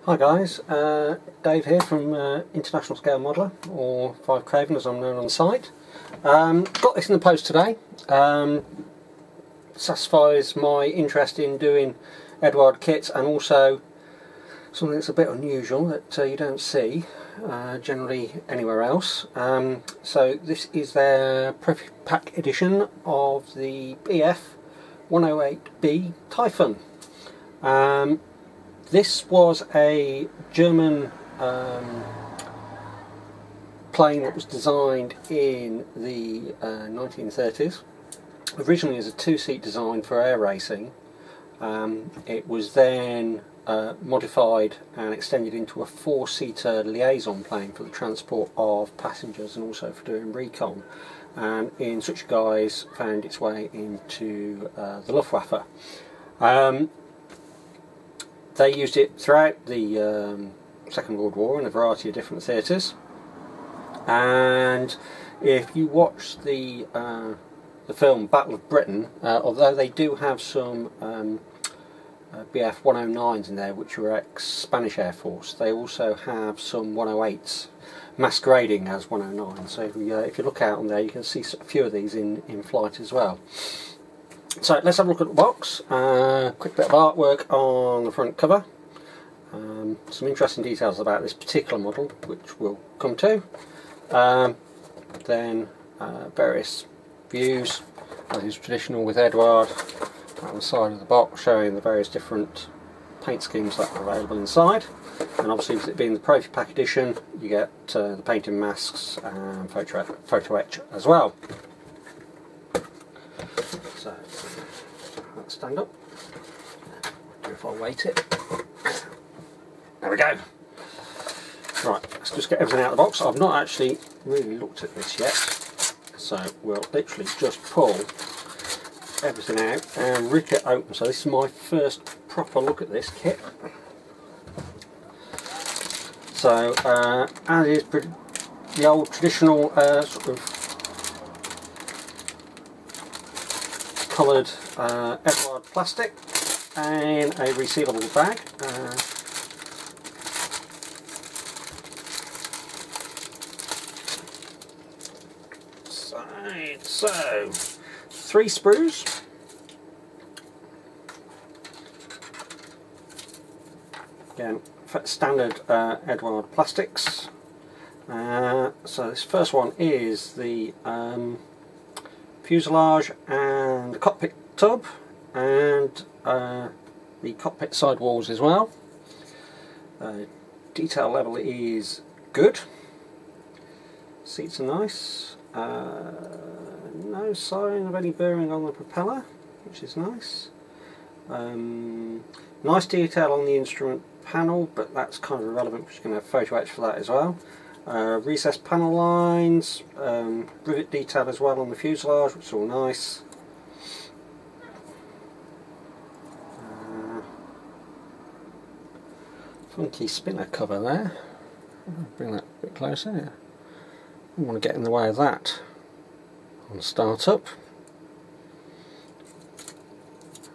Hi guys, Dave here from International Scale Modeller, or 5 Craven as I'm known on the site. Got this in the post today. Satisfies my interest in doing Eduard kits, and also something that's a bit unusual that you don't see generally anywhere else. So this is their Profipack edition of the Bf108B Taifun. This was a German plane that was designed in the 1930s. Originally as a 2-seat design for air racing. It was then modified and extended into a 4-seater liaison plane for the transport of passengers and also for doing recon. And in such a guise found its way into the Luftwaffe. They used it throughout the Second World War in a variety of different theatres, and if you watch the film Battle of Britain, although they do have some Bf109s in there which are ex-Spanish Air Force, they also have some 108s masquerading as 109s, so if you look out on there you can see a few of these in flight as well. So let's have a look at the box. Quick bit of artwork on the front cover. Some interesting details about this particular model, which we'll come to. Then various views, as is traditional with Eduard, on the side of the box, showing the various different paint schemes that are available inside. And obviously, with it being the Profipack edition, you get the painting masks and Photo-etch as well. So, let's stand up. Do if I weight it. There we go. Right, let's just get everything out of the box. I've not actually really looked at this yet, so we'll literally just pull everything out and rip it open. So this is my first proper look at this kit. So, as is the old traditional sort of coloured Eduard plastic and a resealable bag. So 3 sprues. Again, standard Eduard plastics. So this first one is the fuselage and the cockpit tub, and the cockpit sidewalls as well. Detail level is good. Seats are nice. No sign of any bearing on the propeller, which is nice. Nice detail on the instrument panel, but that's kind of irrelevant because you're going to have Photo-etch for that as well. Recessed panel lines, rivet detail as well on the fuselage, which is all nice. Funky spinner cover there. Bring that a bit closer. Yeah. I don't want to get in the way of that on startup.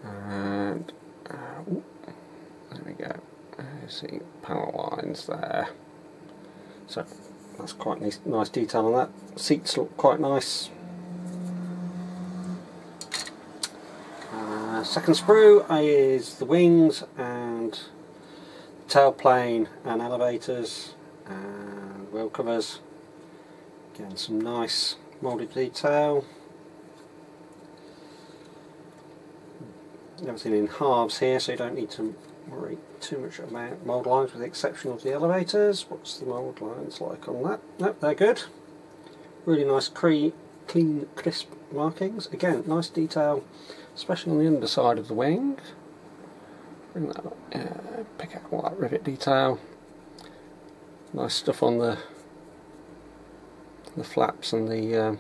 And there we go. You see panel lines there. So that's quite nice detail on that. Seats look quite nice. Second sprue is the wings and tailplane and elevators and wheel covers. Again, some nice moulded detail. Everything in halves here, so you don't need to worry too much about mould lines, with the exception of the elevators. What's the mould lines like on that? Nope, they're good. Really nice, clean, crisp markings. Again, nice detail, especially on the underside of the wing. Bring that up. Pick out all that rivet detail. Nice stuff on the flaps and the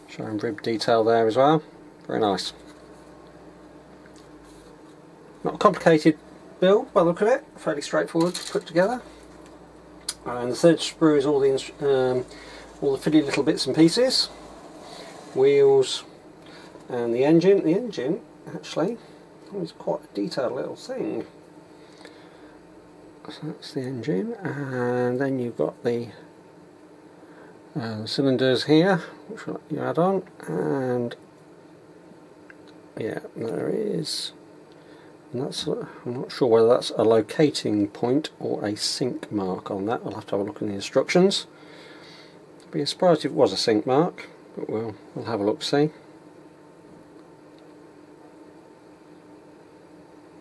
showing rib detail there as well. Very nice. Not a complicated build by the look of it, fairly straightforward to put together. And the third sprue is all the fiddly little bits and pieces. Wheels and the engine. The engine actually is quite a detailed little thing. So that's the engine, and then you've got the cylinders here, which you add on, and yeah, there is. And that's, I'm not sure whether that's a locating point or a sink mark on that. I'll have to have a look in the instructions. Be surprised if it was a sink mark, but we'll have a look, see.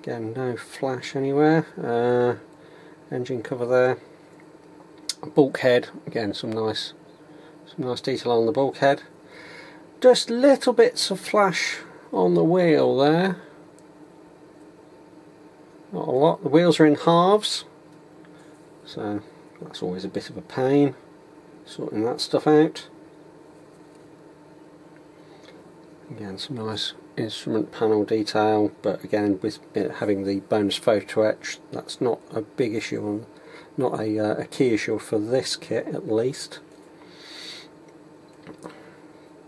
Again, no flash anywhere. Engine cover there. Bulkhead, again some nice detail on the bulkhead. Just little bits of flash on the wheel there. Not a lot. The wheels are in halves, so that's always a bit of a pain, sorting that stuff out. Again, some nice instrument panel detail, but again, with it having the bonus photo etch, that's not a big issue, not a key issue for this kit at least.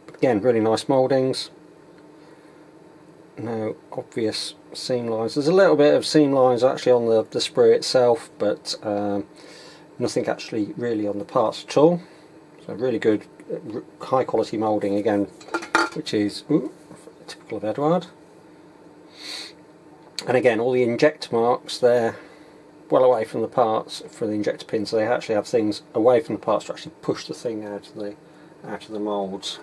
But again, really nice mouldings. No obvious seam lines. There's a little bit of seam lines actually on the sprue itself, but nothing actually really on the parts at all. So really good, high quality moulding again, which is typical of Eduard. And again, all the injector marks, they're well away from the parts for the injector pins, so they actually have things away from the parts to actually push the thing out of the moulds.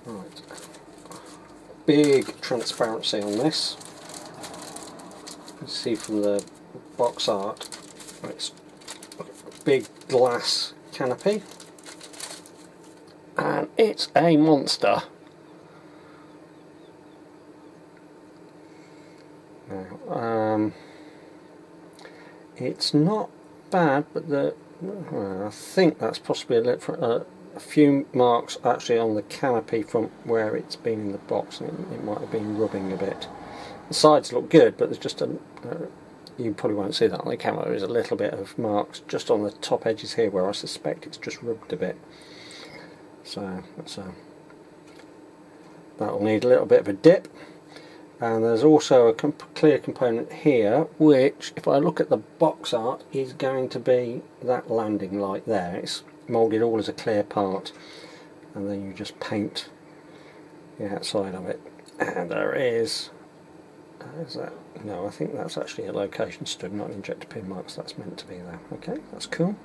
Right. Big transparency on this. You can see from the box art, it's a big glass canopy, and it's a monster. Now, it's not bad, but I think that's possibly a few marks actually on the canopy from where it's been in the box. It might have been rubbing a bit. The sides look good, but there's just you probably won't see that on the camera. There's a little bit of marks just on the top edges here where I suspect it's just rubbed a bit. So that'll need a little bit of a dip. And there's also a clear component here, which, if I look at the box art, is going to be that landing light there. It's moulded all as a clear part, and then you just paint the outside of it. And there is that? No, I think that's actually a location stud, not an injector pin marks. That's meant to be there. Okay, that's cool.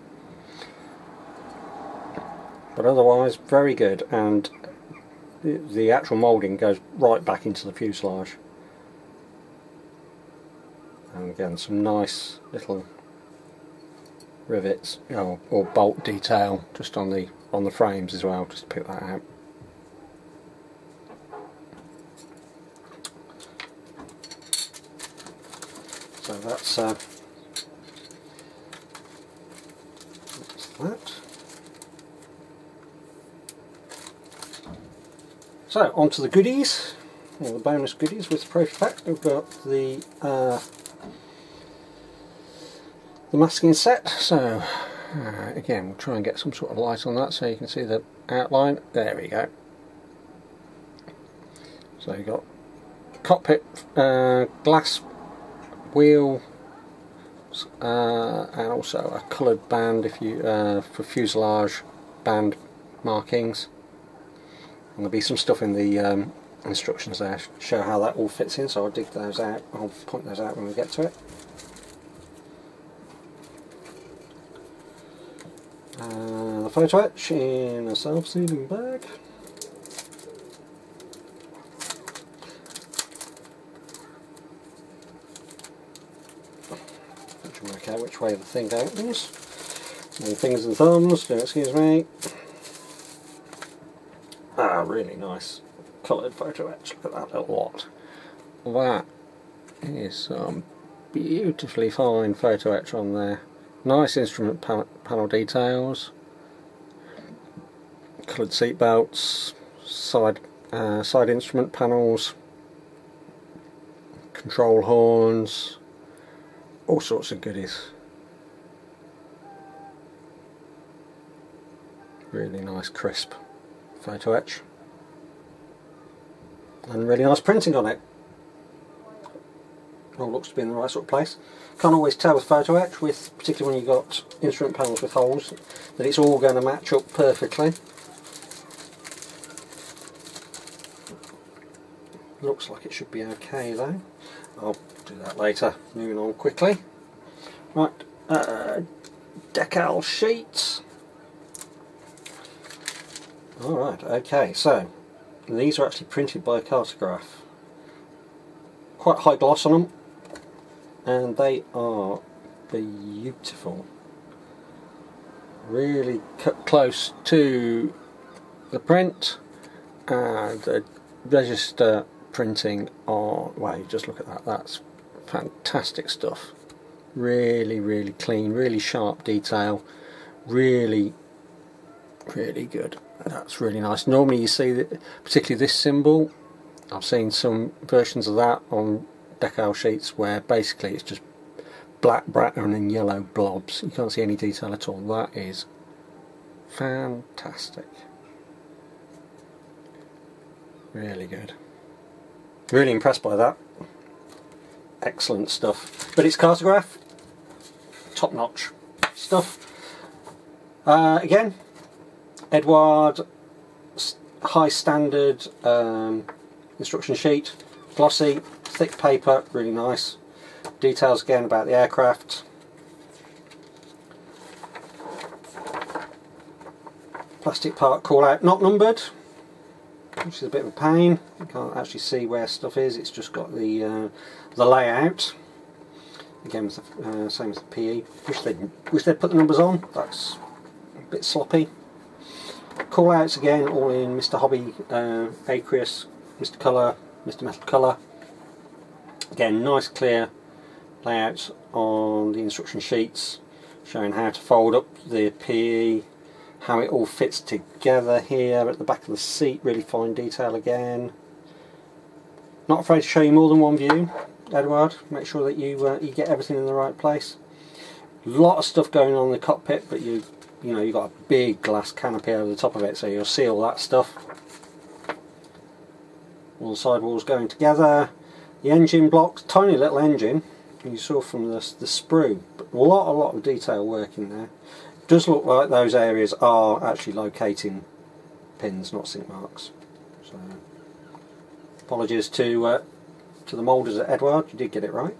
But otherwise, very good, and the actual moulding goes right back into the fuselage. And again, some nice little rivets, or bolt detail just on the frames as well, just to pick that out. So that's that. So on to the goodies, or the bonus goodies with the Profipack. We've got the masking set. So again, we'll try and get some sort of light on that so you can see the outline. There we go. So you've got cockpit glass wheel, and also a coloured band if you for fuselage band markings. And there'll be some stuff in the instructions there to show how that all fits in, so I'll dig those out. I'll point those out when we get to it. The photo etch in a self-sealing bag. Try to work out which way the thing opens. More fingers and thumbs, don't excuse me. Ah, really nice coloured photo etch. Look at that little lot. That is some beautifully fine photo etch on there. Nice instrument panel details, coloured seat belts, side instrument panels, control horns, all sorts of goodies. Really nice crisp photo etch, and really nice printing on it. All looks to be in the right sort of place. Can't always tell with photo-etch, particularly when you've got instrument panels with holes, that it's all going to match up perfectly. Looks like it should be okay though. I'll do that later. Moving on quickly. Right, decal sheets. Alright, okay, so these are actually printed by a cartograph. Quite high gloss on them, and they are beautiful. Really cut close to the print, and the register printing on, wow, you just look at that, that's fantastic stuff. Really clean, really sharp detail, really good. That's really nice. Normally you see that, particularly this symbol, I've seen some versions of that on decal sheets where basically it's just black background and yellow blobs. You can't see any detail at all. That is fantastic. Really good. Really impressed by that. Excellent stuff. But it's cartograph, top notch stuff. Again, Eduard high standard instruction sheet, glossy, thick paper, really nice. Details again about the aircraft. Plastic part call out, not numbered, which is a bit of a pain. You can't actually see where stuff is. It's just got the layout. Again, with the same as the PE. Wish they'd put the numbers on. That's a bit sloppy. Call outs again, all in Mr. Hobby, Aqueous, Mr. Colour, Mr. Metal Colour. Again, nice clear layouts on the instruction sheets, showing how to fold up the PE, how it all fits together here at the back of the seat. Really fine detail again. Not afraid to show you more than one view, Eduard. Make sure that you get everything in the right place. A lot of stuff going on in the cockpit, but you know, you've got a big glass canopy over the top of it, so you'll see all that stuff. All the sidewalls going together. The engine blocks, tiny little engine, you saw from the sprue, but a lot of detail work in there. It does look like those areas are actually locating pins, not sink marks. So, apologies to the moulders at Eduard, you did get it right.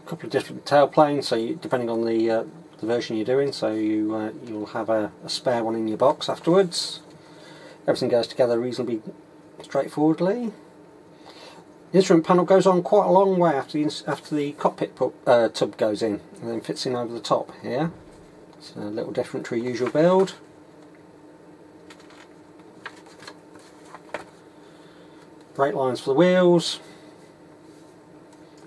A couple of different tail planes, so depending on the version you're doing, so you'll have a spare one in your box afterwards. Everything goes together reasonably straightforwardly. The instrument panel goes on quite a long way after the cockpit tub goes in, and then fits in over the top here. It's a little different to a usual build. Brake lines for the wheels.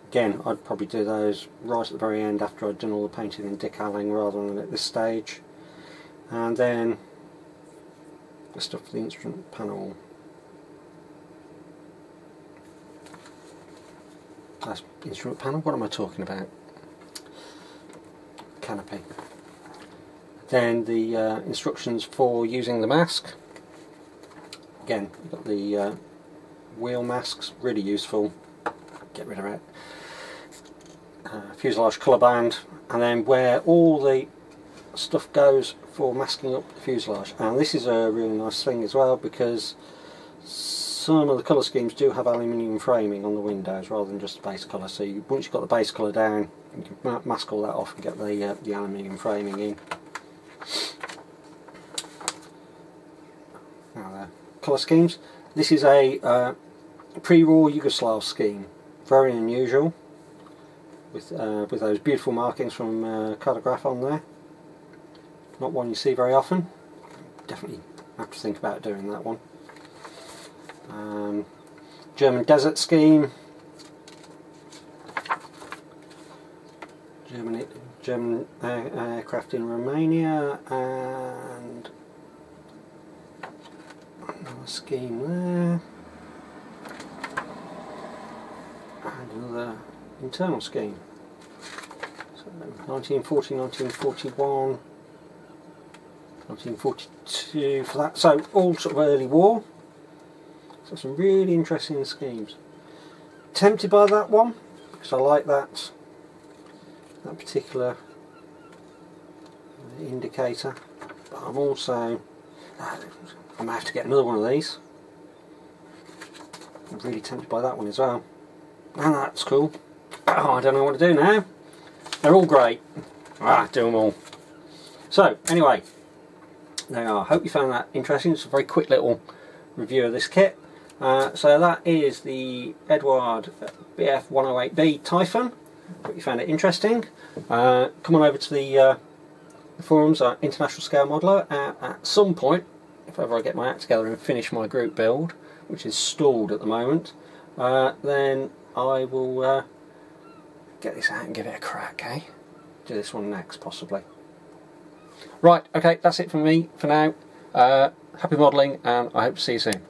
Again, I'd probably do those right at the very end after I'd done all the painting and decaling rather than at this stage. And then the stuff for the instrument panel. That's instrument panel, what am I talking about? Canopy. Then the instructions for using the mask. Again, you've got the wheel masks, really useful. Get rid of it. Fuselage colour band, and then where all the stuff goes for masking up the fuselage. And this is a really nice thing as well, because some of the colour schemes do have aluminium framing on the windows rather than just the base colour. So once you've got the base colour down, you can mask all that off and get the aluminium framing in. Now the colour schemes. This is a pre-war Yugoslav scheme, very unusual, with those beautiful markings from cartograph on there. Not one you see very often. Definitely have to think about doing that one. German desert scheme. German aircraft in Romania, and another scheme there, and another internal scheme. So 1940, 1941, 1942 for that. So all sort of early war. So some really interesting schemes. tempted by that one because I like that particular indicator, but I'm also I might have to get another one of these. I'm really tempted by that one as well. And that's cool. Oh, I don't know what to do now. They're all great. Do them all. So anyway, there you are. Hope you found that interesting. It's a very quick little review of this kit. So that is the Eduard Bf108B Taifun. Hope you found it interesting. Come on over to the forums at International Scale Modeler at some point, if ever I get my act together and finish my group build, which is stalled at the moment, then I will get this out and give it a crack, eh? Do this one next, possibly. Right, okay, that's it from me for now. Happy modelling, and I hope to see you soon.